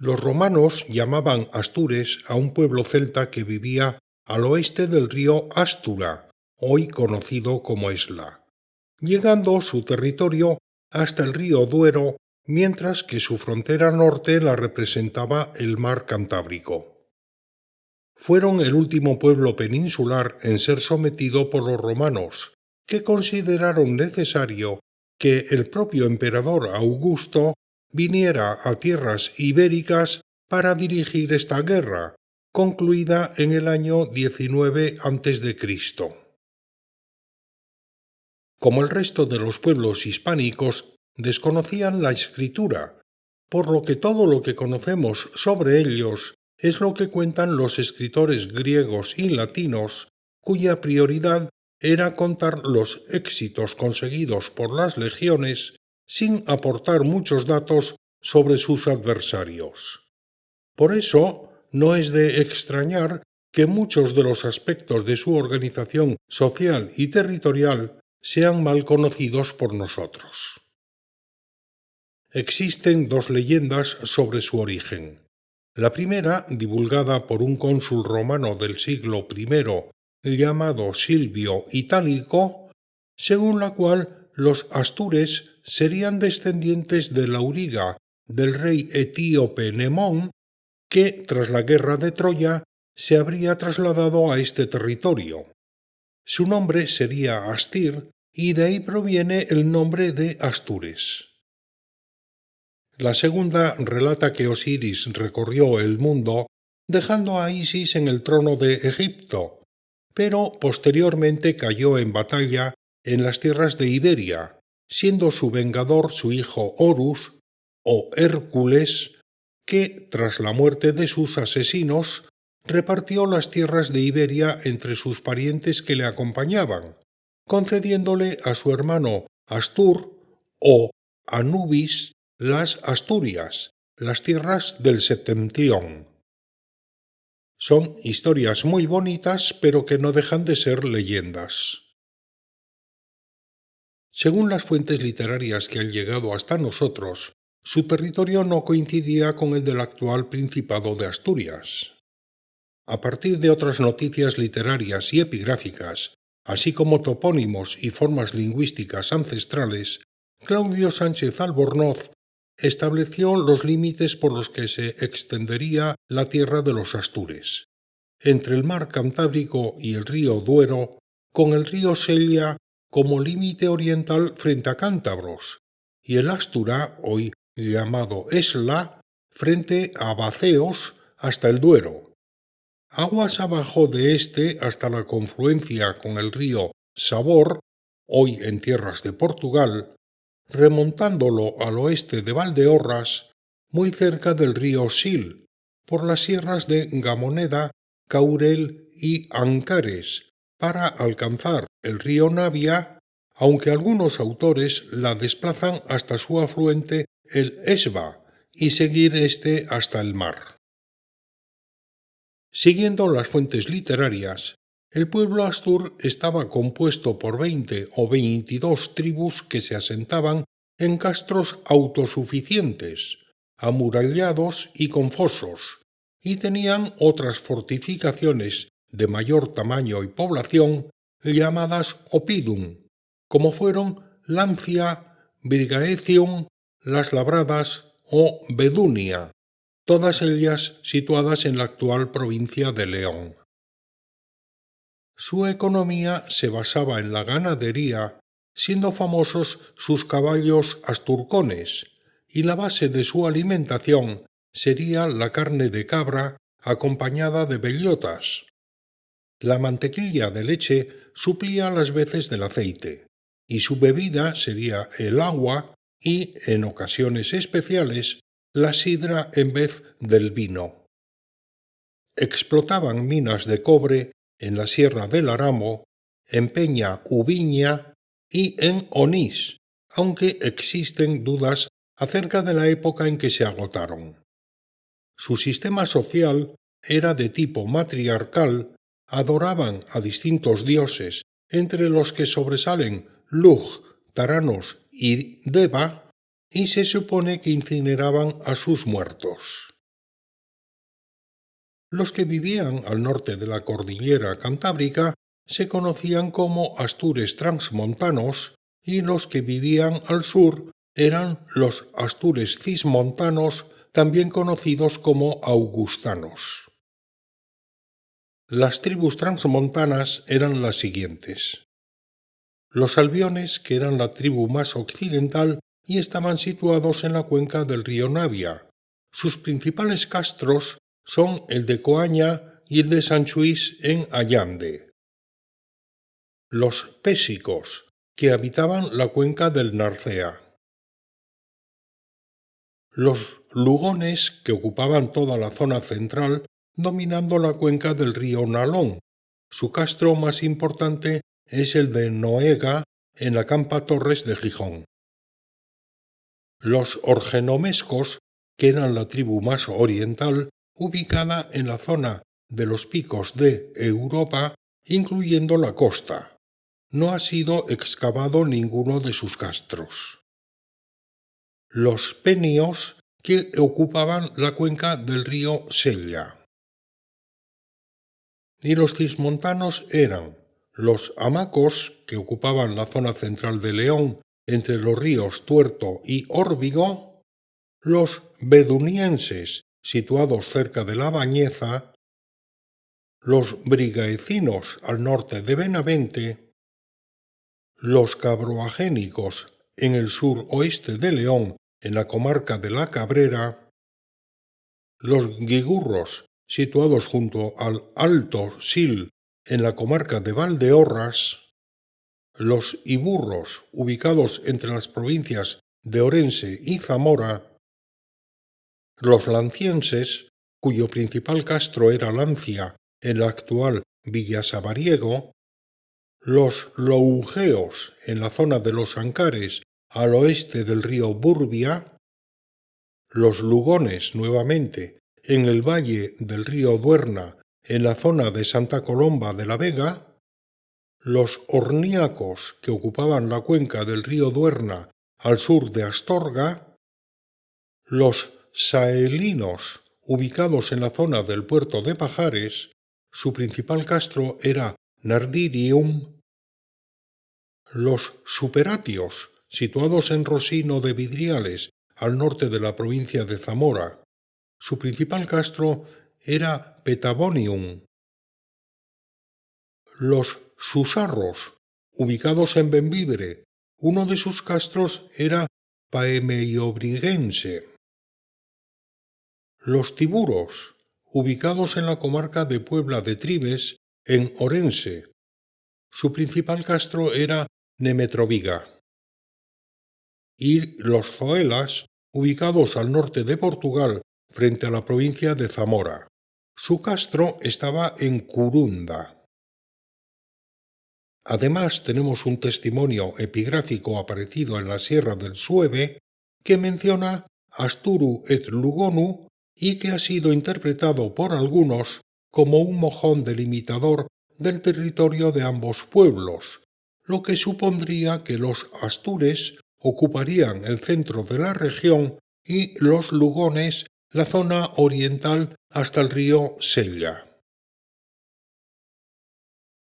Los romanos llamaban Astures a un pueblo celta que vivía al oeste del río Astura, hoy conocido como Esla, llegando su territorio hasta el río Duero, mientras que su frontera norte la representaba el mar Cantábrico. Fueron el último pueblo peninsular en ser sometido por los romanos, que consideraron necesario que el propio emperador Augusto viniera a tierras ibéricas para dirigir esta guerra, concluida en el año 19 a.C. Como el resto de los pueblos hispánicos, desconocían la escritura, por lo que todo lo que conocemos sobre ellos es lo que cuentan los escritores griegos y latinos, cuya prioridad era contar los éxitos conseguidos por las legiones sin aportar muchos datos sobre sus adversarios. Por eso, no es de extrañar que muchos de los aspectos de su organización social y territorial sean mal conocidos por nosotros. Existen dos leyendas sobre su origen. La primera, divulgada por un cónsul romano del siglo I llamado Silvio Itálico, según la cual los astures serían descendientes del auriga del rey etíope Nemón, que, tras la guerra de Troya, se habría trasladado a este territorio. Su nombre sería Astir, y de ahí proviene el nombre de Astures. La segunda relata que Osiris recorrió el mundo, dejando a Isis en el trono de Egipto, pero posteriormente cayó en batalla en las tierras de Iberia, siendo su vengador su hijo Horus, o Hércules, que, tras la muerte de sus asesinos, repartió las tierras de Iberia entre sus parientes que le acompañaban, concediéndole a su hermano Astur o Anubis las Asturias, las tierras del Septentrión. Son historias muy bonitas, pero que no dejan de ser leyendas. Según las fuentes literarias que han llegado hasta nosotros, su territorio no coincidía con el del actual Principado de Asturias. A partir de otras noticias literarias y epigráficas, así como topónimos y formas lingüísticas ancestrales, Claudio Sánchez Albornoz estableció los límites por los que se extendería la tierra de los Astures, entre el mar Cantábrico y el río Duero, con el río Sella como límite oriental frente a cántabros, y el Astura, hoy llamado Esla, frente a Baceos hasta el Duero. Aguas abajo de este hasta la confluencia con el río Sabor, hoy en tierras de Portugal, remontándolo al oeste de Valdeorras, muy cerca del río Sil, por las sierras de Gamoneda, Caurel y Ancares, para alcanzar el río Navia, aunque algunos autores la desplazan hasta su afluente el Esba y seguir este hasta el mar. Siguiendo las fuentes literarias, el pueblo astur estaba compuesto por 20 o 22 tribus que se asentaban en castros autosuficientes, amurallados y con fosos, y tenían otras fortificaciones de mayor tamaño y población llamadas Opidum, como fueron Lancia, Virgaecium, Las Labradas o Bedunia, todas ellas situadas en la actual provincia de León. Su economía se basaba en la ganadería, siendo famosos sus caballos asturcones, y la base de su alimentación sería la carne de cabra acompañada de bellotas. La mantequilla de leche suplía las veces del aceite, y su bebida sería el agua y, en ocasiones especiales, la sidra en vez del vino. Explotaban minas de cobre en la Sierra del Aramo, en Peña Ubiña y en Onís, aunque existen dudas acerca de la época en que se agotaron. Su sistema social era de tipo matriarcal, adoraban a distintos dioses, entre los que sobresalen Lug, Taranos y Deva, y se supone que incineraban a sus muertos. Los que vivían al norte de la cordillera Cantábrica se conocían como astures transmontanos y los que vivían al sur eran los astures cismontanos, también conocidos como augustanos. Las tribus transmontanas eran las siguientes: los albiones, que eran la tribu más occidental y estaban situados en la cuenca del río Navia. Sus principales castros son el de Coaña y el de Sanchuís en Allande. Los pésicos, que habitaban la cuenca del Narcea. Los lugones, que ocupaban toda la zona central, dominando la cuenca del río Nalón. Su castro más importante es el de Noega, en la Campa Torres de Gijón. Los orgenomescos, que eran la tribu más oriental, ubicada en la zona de los picos de Europa, incluyendo la costa. No ha sido excavado ninguno de sus castros. Los penios, que ocupaban la cuenca del río Sella. Y los cismontanos eran los hamacos, que ocupaban la zona central de León, entre los ríos Tuerto y Órbigo, los bedunienses, situados cerca de la Bañeza, los brigaecinos al norte de Benavente, los cabroagénicos en el suroeste de León, en la comarca de la Cabrera, los guigurros, situados junto al Alto Sil, en la comarca de Valdeorras, los iburros, ubicados entre las provincias de Orense y Zamora, los lancienses, cuyo principal castro era Lancia, en la actual Villa Sabariego, los lougeos, en la zona de los Ancares, al oeste del río Burbia, los lugones, nuevamente, en el valle del río Duerna, en la zona de Santa Colomba de la Vega, los orniacos, que ocupaban la cuenca del río Duerna al sur de Astorga, los saelinos, ubicados en la zona del puerto de Pajares, su principal castro era Nardirium, los superatios, situados en Rosino de Vidriales, al norte de la provincia de Zamora, su principal castro era Petabonium, los susarros, ubicados en Bembibre, uno de sus castros era Paemeiobrigense. Los tiburos, ubicados en la comarca de Puebla de Tribes, en Orense. Su principal castro era Nemetroviga. Y los zoelas, ubicados al norte de Portugal, frente a la provincia de Zamora. Su castro estaba en Curunda. Además, tenemos un testimonio epigráfico aparecido en la Sierra del Sueve que menciona Asturu et Lugonu y que ha sido interpretado por algunos como un mojón delimitador del territorio de ambos pueblos, lo que supondría que los astures ocuparían el centro de la región y los lugones la zona oriental hasta el río Sella.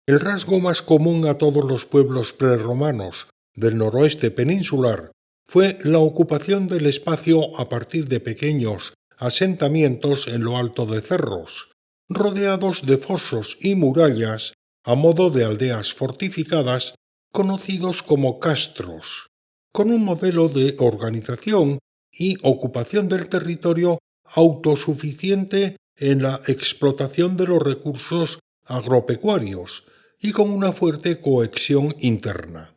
El rasgo más común a todos los pueblos prerromanos del noroeste peninsular fue la ocupación del espacio a partir de pequeños asentamientos en lo alto de cerros, rodeados de fosos y murallas a modo de aldeas fortificadas conocidos como castros, con un modelo de organización y ocupación del territorio autosuficiente en la explotación de los recursos agropecuarios y con una fuerte cohesión interna.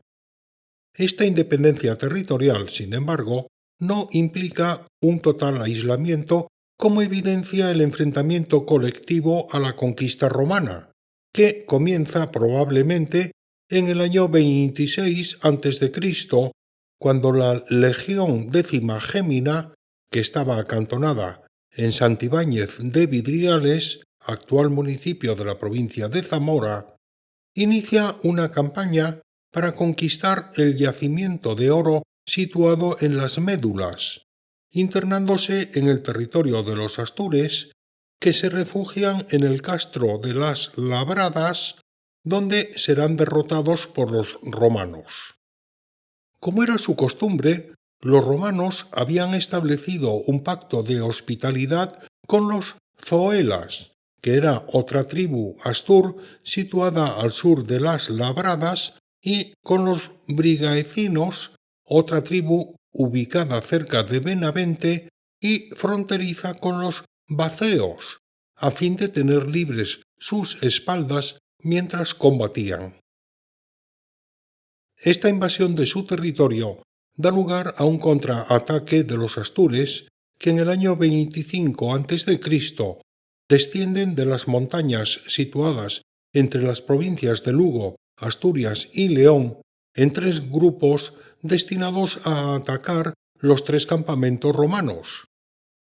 Esta independencia territorial, sin embargo, no implica un total aislamiento, como evidencia el enfrentamiento colectivo a la conquista romana, que comienza probablemente en el año 26 a.C., cuando la Legión Décima Gémina, que estaba acantonada en Santibáñez de Vidriales, actual municipio de la provincia de Zamora, inicia una campaña para conquistar el yacimiento de oro situado en las Médulas, internándose en el territorio de los astures, que se refugian en el castro de las Labradas, donde serán derrotados por los romanos. Como era su costumbre, los romanos habían establecido un pacto de hospitalidad con los zoelas, que era otra tribu astur situada al sur de las Labradas, y con los brigaecinos, otra tribu ubicada cerca de Benavente y fronteriza con los baceos, a fin de tener libres sus espaldas mientras combatían. Esta invasión de su territorio da lugar a un contraataque de los astures que en el año 25 a.C. descienden de las montañas situadas entre las provincias de Lugo, Asturias y León en 3 grupos destinados a atacar los 3 campamentos romanos.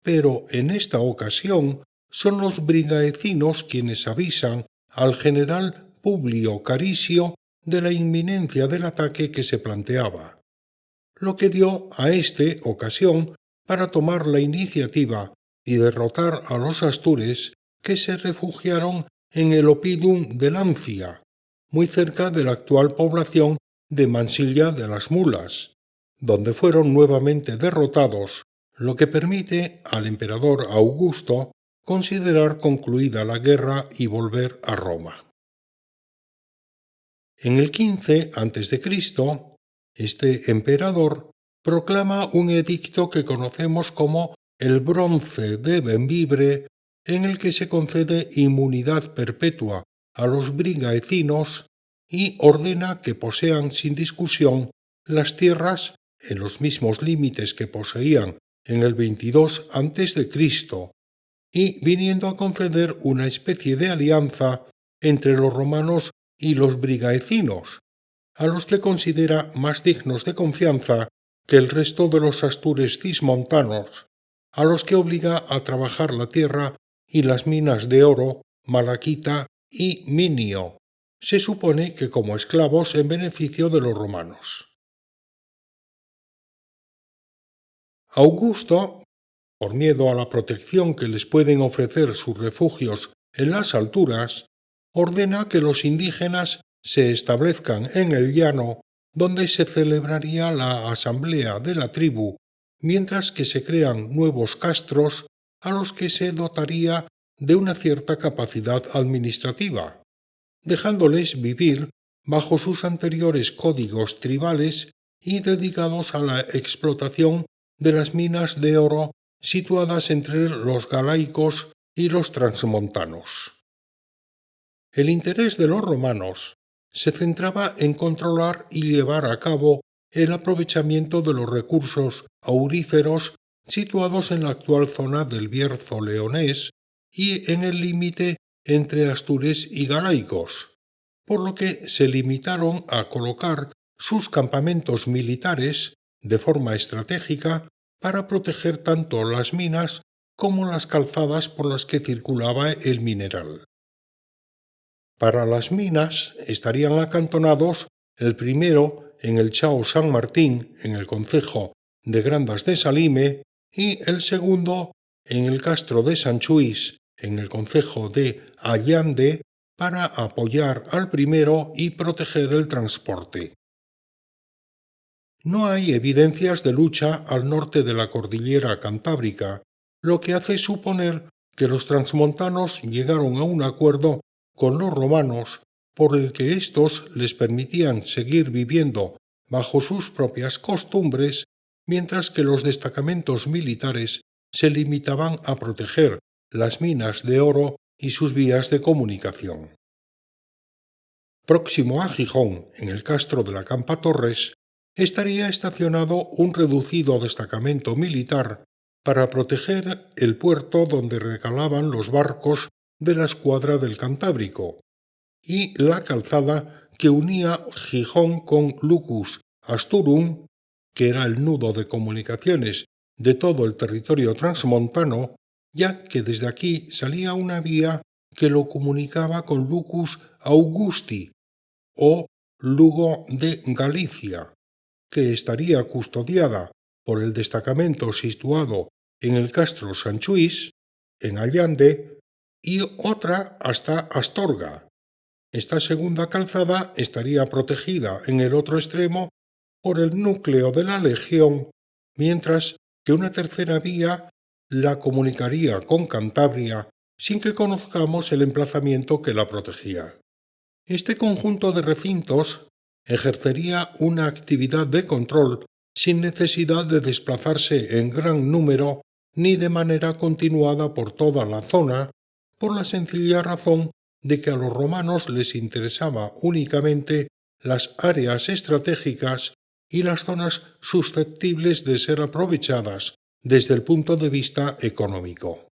Pero en esta ocasión son los brigaecinos quienes avisan al general Publio Carisio de la inminencia del ataque que se planteaba, lo que dio a éste ocasión para tomar la iniciativa y derrotar a los astures que se refugiaron en el Oppidum de Lancia, muy cerca de la actual población de Mansilla de las Mulas, donde fueron nuevamente derrotados, lo que permite al emperador Augusto considerar concluida la guerra y volver a Roma. En el 15 a.C., este emperador proclama un edicto que conocemos como el Bronce de Bembibre, en el que se concede inmunidad perpetua a los brigaecinos y ordena que posean sin discusión las tierras en los mismos límites que poseían en el 22 a.C., y viniendo a conceder una especie de alianza entre los romanos y los brigaecinos, a los que considera más dignos de confianza que el resto de los astures cismontanos, a los que obliga a trabajar la tierra y las minas de oro, malaquita y minio, se supone que como esclavos en beneficio de los romanos. Augusto, por miedo a la protección que les pueden ofrecer sus refugios en las alturas, ordena que los indígenas se establezcan en el llano, donde se celebraría la asamblea de la tribu, mientras que se crean nuevos castros a los que se dotaría de una cierta capacidad administrativa, dejándoles vivir bajo sus anteriores códigos tribales y dedicados a la explotación de las minas de oro situadas entre los galaicos y los transmontanos. El interés de los romanos se centraba en controlar y llevar a cabo el aprovechamiento de los recursos auríferos situados en la actual zona del Bierzo leonés y en el límite entre astures y galaicos, por lo que se limitaron a colocar sus campamentos militares de forma estratégica para proteger tanto las minas como las calzadas por las que circulaba el mineral. Para las minas estarían acantonados el primero en el Chao San Martín, en el concejo de Grandas de Salime, y el segundo en el castro de Sanchuís, en el concejo de Allande, para apoyar al primero y proteger el transporte. No hay evidencias de lucha al norte de la cordillera Cantábrica, lo que hace suponer que los transmontanos llegaron a un acuerdo con los romanos por el que éstos les permitían seguir viviendo bajo sus propias costumbres, mientras que los destacamentos militares se limitaban a proteger las minas de oro y sus vías de comunicación. Próximo a Gijón, en el castro de la Campa Torres, estaría estacionado un reducido destacamento militar para proteger el puerto donde recalaban los barcos de la escuadra del Cantábrico, y la calzada que unía Gijón con Lucus Asturum, que era el nudo de comunicaciones de todo el territorio transmontano, ya que desde aquí salía una vía que lo comunicaba con Lucus Augusti o Lugo de Galicia, que estaría custodiada por el destacamento situado en el castro Sanchuís, en Allande, y otra hasta Astorga. Esta segunda calzada estaría protegida en el otro extremo por el núcleo de la legión, mientras que una tercera vía la comunicaría con Cantabria sin que conozcamos el emplazamiento que la protegía. Este conjunto de recintos ejercería una actividad de control sin necesidad de desplazarse en gran número ni de manera continuada por toda la zona, por la sencilla razón de que a los romanos les interesaba únicamente las áreas estratégicas y las zonas susceptibles de ser aprovechadas desde el punto de vista económico.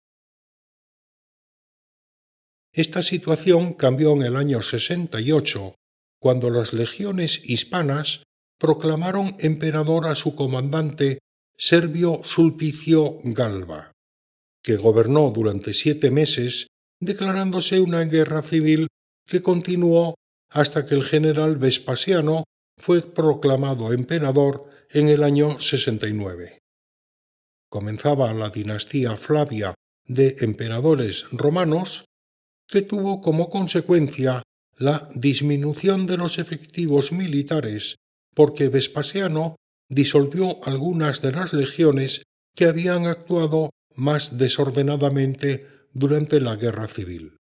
Esta situación cambió en el año 68, cuando las legiones hispanas proclamaron emperador a su comandante Servio Sulpicio Galba, que gobernó durante 7 meses, declarándose una guerra civil que continuó hasta que el general Vespasiano fue proclamado emperador en el año 69. Comenzaba la dinastía Flavia de emperadores romanos, que tuvo como consecuencia la disminución de los efectivos militares, porque Vespasiano disolvió algunas de las legiones que habían actuado más desordenadamente durante la guerra civil.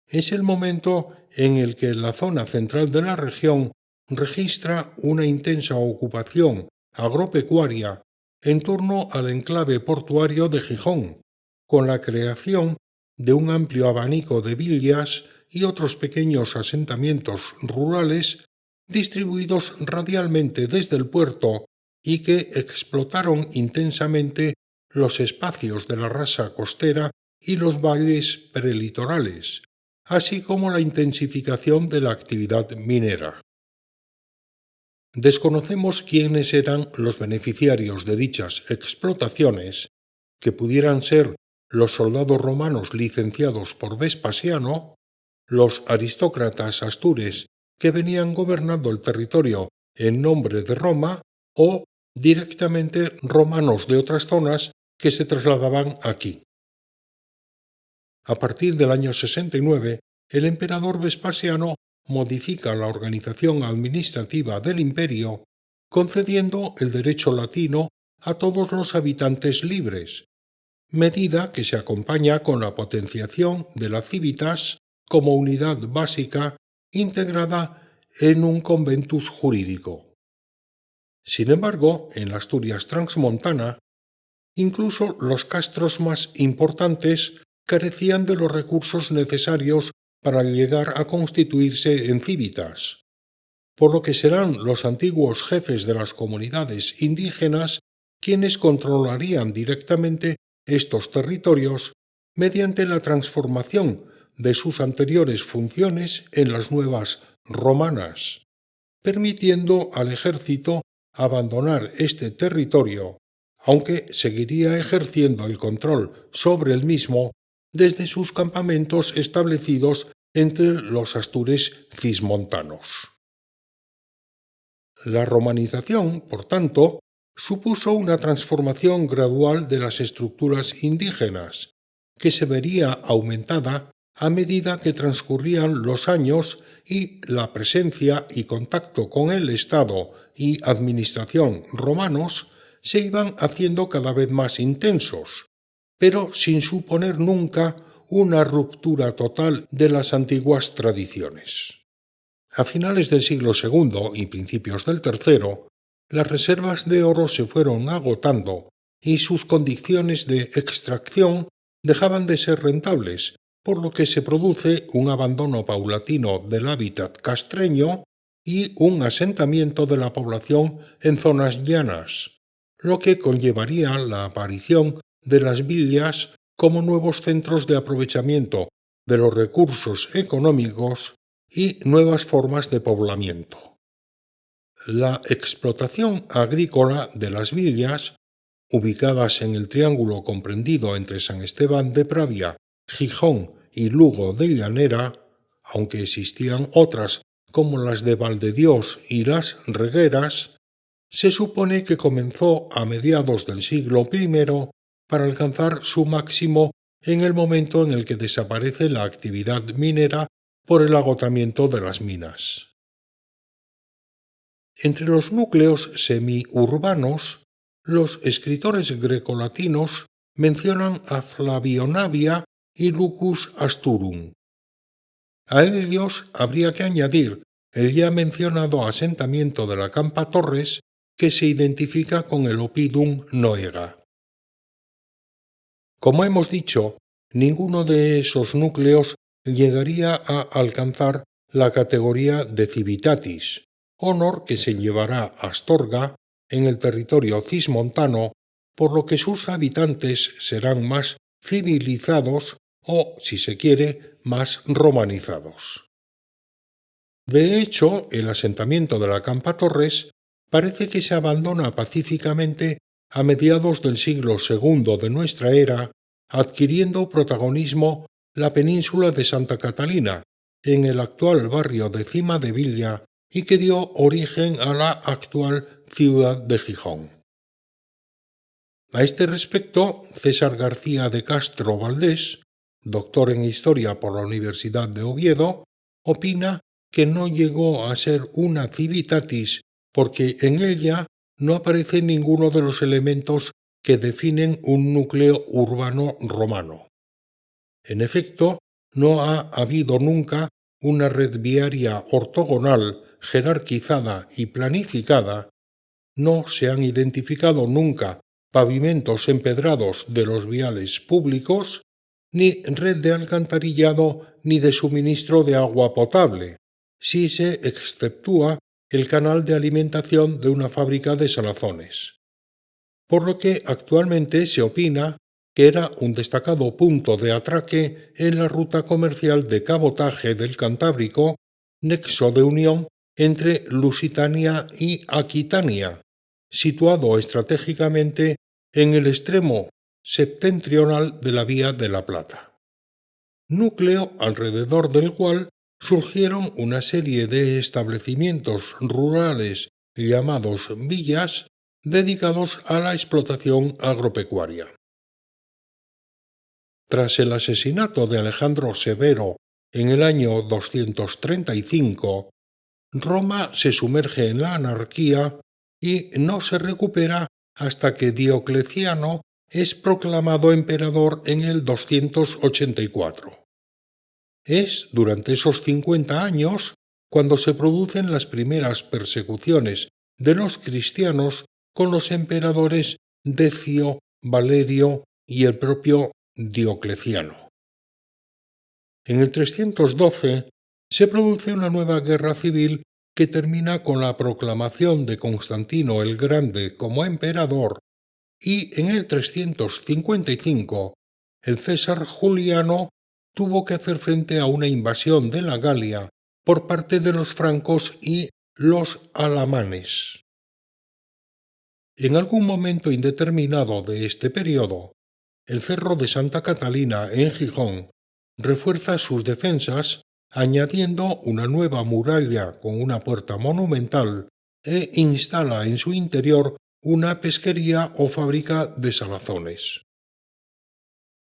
Es el momento en el que la zona central de la región registra una intensa ocupación agropecuaria en torno al enclave portuario de Gijón, con la creación de un amplio abanico de villas y otros pequeños asentamientos rurales distribuidos radialmente desde el puerto y que explotaron intensamente los espacios de la rasa costera y los valles prelitorales, así como la intensificación de la actividad minera. Desconocemos quiénes eran los beneficiarios de dichas explotaciones, que pudieran ser los soldados romanos licenciados por Vespasiano, los aristócratas astures que venían gobernando el territorio en nombre de Roma o directamente romanos de otras zonas que se trasladaban aquí. A partir del año 69, el emperador Vespasiano modifica la organización administrativa del imperio, concediendo el derecho latino a todos los habitantes libres, medida que se acompaña con la potenciación de la civitas como unidad básica integrada en un conventus jurídico. Sin embargo, en la Asturias transmontana, incluso los castros más importantes carecían de los recursos necesarios para llegar a constituirse en civitas, por lo que serán los antiguos jefes de las comunidades indígenas quienes controlarían directamente estos territorios mediante la transformación de sus anteriores funciones en las nuevas romanas, permitiendo al ejército abandonar este territorio, aunque seguiría ejerciendo el control sobre el mismo desde sus campamentos establecidos entre los astures cismontanos. La romanización, por tanto, supuso una transformación gradual de las estructuras indígenas, que se vería aumentada a medida que transcurrían los años y la presencia y contacto con el Estado y administración romanos se iban haciendo cada vez más intensos, pero sin suponer nunca una ruptura total de las antiguas tradiciones. A finales del siglo II y principios del III, las reservas de oro se fueron agotando y sus condiciones de extracción dejaban de ser rentables, por lo que se produce un abandono paulatino del hábitat castreño y un asentamiento de la población en zonas llanas, lo que conllevaría la aparición de las villas como nuevos centros de aprovechamiento de los recursos económicos y nuevas formas de poblamiento. La explotación agrícola de las villas, ubicadas en el triángulo comprendido entre San Esteban de Pravia, Gijón y Lugo de Llanera, aunque existían otras como las de Valdedios y las Regueras, se supone que comenzó a mediados del siglo I para alcanzar su máximo en el momento en el que desaparece la actividad minera por el agotamiento de las minas. Entre los núcleos semiurbanos, los escritores grecolatinos mencionan a Flavio Navia y Lucus Asturum. A ellos habría que añadir el ya mencionado asentamiento de la Campa Torres, que se identifica con el Oppidum Noega. Como hemos dicho, ninguno de esos núcleos llegaría a alcanzar la categoría de civitatis, honor que se llevará Astorga en el territorio cismontano, por lo que sus habitantes serán más civilizados o, si se quiere, más romanizados. De hecho, el asentamiento de la Campa Torres parece que se abandona pacíficamente a mediados del siglo II de nuestra era, adquiriendo protagonismo la península de Santa Catalina, en el actual barrio de Cima de Villa, y que dio origen a la actual ciudad de Gijón. A este respecto, César García de Castro Valdés, doctor en Historia por la Universidad de Oviedo, opina que no llegó a ser una civitatis porque en ella no aparece ninguno de los elementos que definen un núcleo urbano romano. En efecto, no ha habido nunca una red viaria ortogonal, jerarquizada y planificada, no se han identificado nunca pavimentos empedrados de los viales públicos, ni red de alcantarillado ni de suministro de agua potable, si se exceptúa el canal de alimentación de una fábrica de salazones. Por lo que actualmente se opina que era un destacado punto de atraque en la ruta comercial de cabotaje del Cantábrico, nexo de unión entre Lusitania y Aquitania, situado estratégicamente en el extremo septentrional de la Vía de la Plata. Núcleo alrededor del cual surgieron una serie de establecimientos rurales llamados villas dedicados a la explotación agropecuaria. Tras el asesinato de Alejandro Severo en el año 235, Roma se sumerge en la anarquía y no se recupera hasta que Diocleciano es proclamado emperador en el 284. Es durante esos 50 años cuando se producen las primeras persecuciones de los cristianos con los emperadores Decio, Valerio y el propio Diocleciano. En el 312 se produce una nueva guerra civil que termina con la proclamación de Constantino el Grande como emperador, y en el 355 el César Juliano tuvo que hacer frente a una invasión de la Galia por parte de los francos y los alamanes. En algún momento indeterminado de este periodo, el cerro de Santa Catalina en Gijón refuerza sus defensas añadiendo una nueva muralla con una puerta monumental e instala en su interior una pesquería o fábrica de salazones.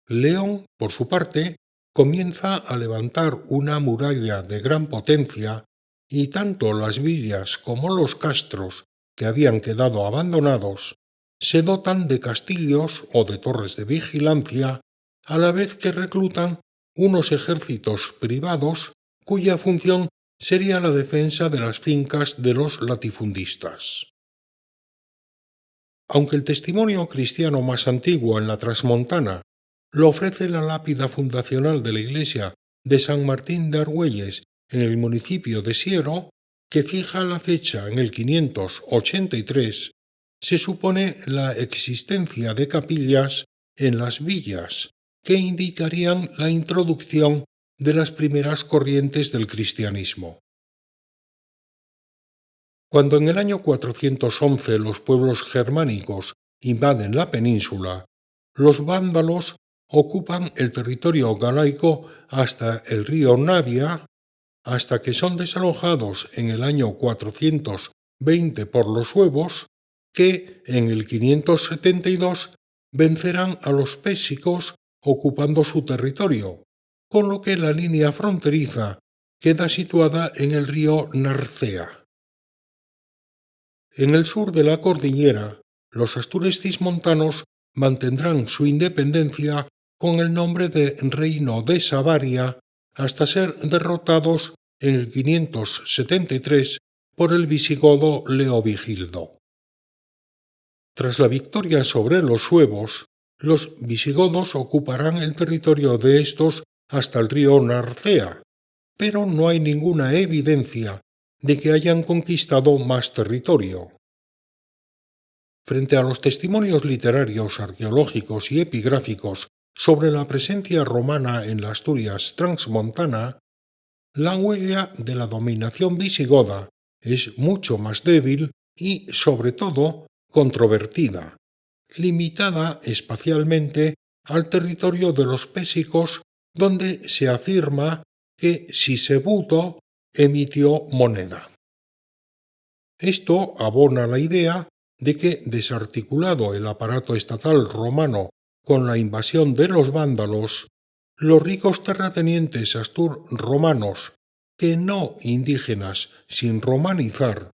León, por su parte, comienza a levantar una muralla de gran potencia y tanto las villas como los castros que habían quedado abandonados se dotan de castillos o de torres de vigilancia, a la vez que reclutan unos ejércitos privados cuya función sería la defensa de las fincas de los latifundistas. Aunque el testimonio cristiano más antiguo en la Transmontana lo ofrece la lápida fundacional de la iglesia de San Martín de Argüelles en el municipio de Siero, que fija la fecha en el 583, se supone la existencia de capillas en las villas, que indicarían la introducción de las primeras corrientes del cristianismo. Cuando en el año 411 los pueblos germánicos invaden la península, los vándalos ocupan el territorio galaico hasta el río Navia, hasta que son desalojados en el año 420 por los suevos, que en el 572 vencerán a los pésicos ocupando su territorio, con lo que la línea fronteriza queda situada en el río Narcea. En el sur de la cordillera, los astures cismontanos mantendrán su independencia con el nombre de Reino de Savaria hasta ser derrotados en el 573 por el visigodo Leovigildo. Tras la victoria sobre los suevos, los visigodos ocuparán el territorio de estos hasta el río Narcea, pero no hay ninguna evidencia de que hayan conquistado más territorio. Frente a los testimonios literarios, arqueológicos y epigráficos sobre la presencia romana en la Asturias transmontana, la huella de la dominación visigoda es mucho más débil y, sobre todo, controvertida, limitada espacialmente al territorio de los pésicos, donde se afirma que Sisebuto emitió moneda. Esto abona la idea de que, desarticulado el aparato estatal romano con la invasión de los vándalos, los ricos terratenientes astur romanos, que no indígenas sin romanizar,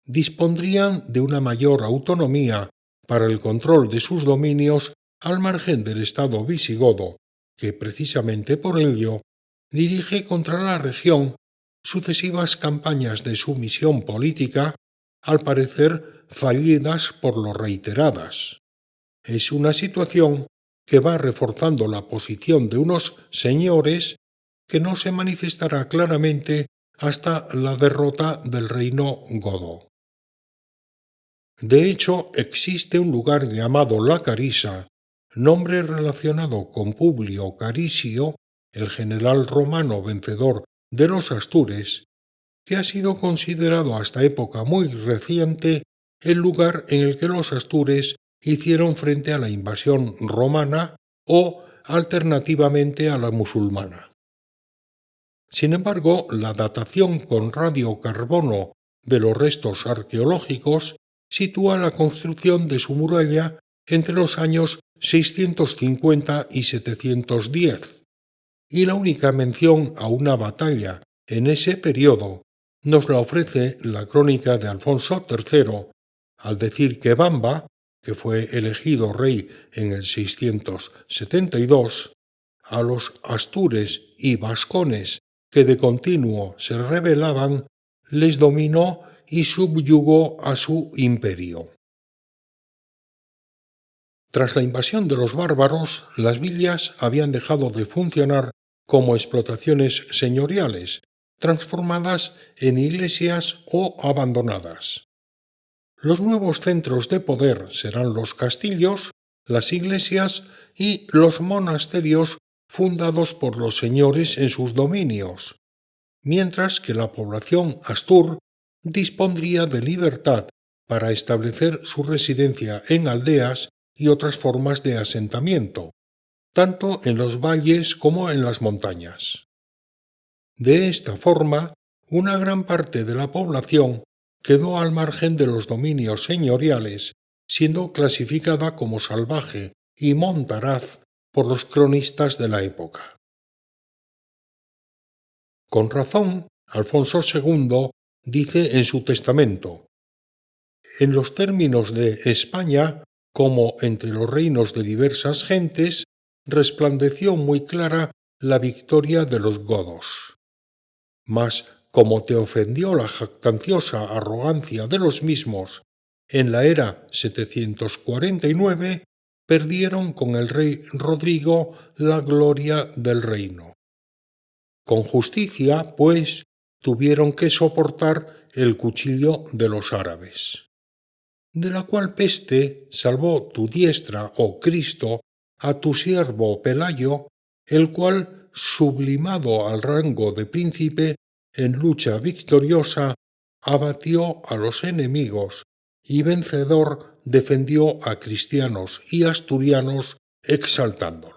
dispondrían de una mayor autonomía para el control de sus dominios al margen del estado visigodo, que precisamente por ello dirige contra la región sucesivas campañas de sumisión política, al parecer fallidas por lo reiteradas. Es una situación que va reforzando la posición de unos señores que no se manifestará claramente hasta la derrota del reino godo. De hecho, existe un lugar llamado La Carisa, nombre relacionado con Publio Carisio, el general romano vencedor de los astures, que ha sido considerado hasta época muy reciente el lugar en el que los astures hicieron frente a la invasión romana o, alternativamente, a la musulmana. Sin embargo, la datación con radiocarbono de los restos arqueológicos sitúa la construcción de su muralla entre los años 650 y 710, y la única mención a una batalla en ese periodo nos la ofrece la crónica de Alfonso III, al decir que Bamba, que fue elegido rey en el 672, a los astures y vascones que de continuo se rebelaban, les dominó y subyugó a su imperio. Tras la invasión de los bárbaros, las villas habían dejado de funcionar como explotaciones señoriales, transformadas en iglesias o abandonadas. Los nuevos centros de poder serán los castillos, las iglesias y los monasterios fundados por los señores en sus dominios, mientras que la población astur dispondría de libertad para establecer su residencia en aldeas y otras formas de asentamiento, tanto en los valles como en las montañas. De esta forma, una gran parte de la población quedó al margen de los dominios señoriales, siendo clasificada como salvaje y montaraz por los cronistas de la época. Con razón, Alfonso II dice en su testamento: «En los términos de España, como entre los reinos de diversas gentes, resplandeció muy clara la victoria de los godos. Mas, como te ofendió la jactanciosa arrogancia de los mismos, en la era 749 perdieron con el rey Rodrigo la gloria del reino. Con justicia, pues, tuvieron que soportar el cuchillo de los árabes. De la cual peste salvó tu diestra, oh Cristo, a tu siervo Pelayo, el cual, sublimado al rango de príncipe, en lucha victoriosa, abatió a los enemigos y vencedor defendió a cristianos y asturianos exaltándolos».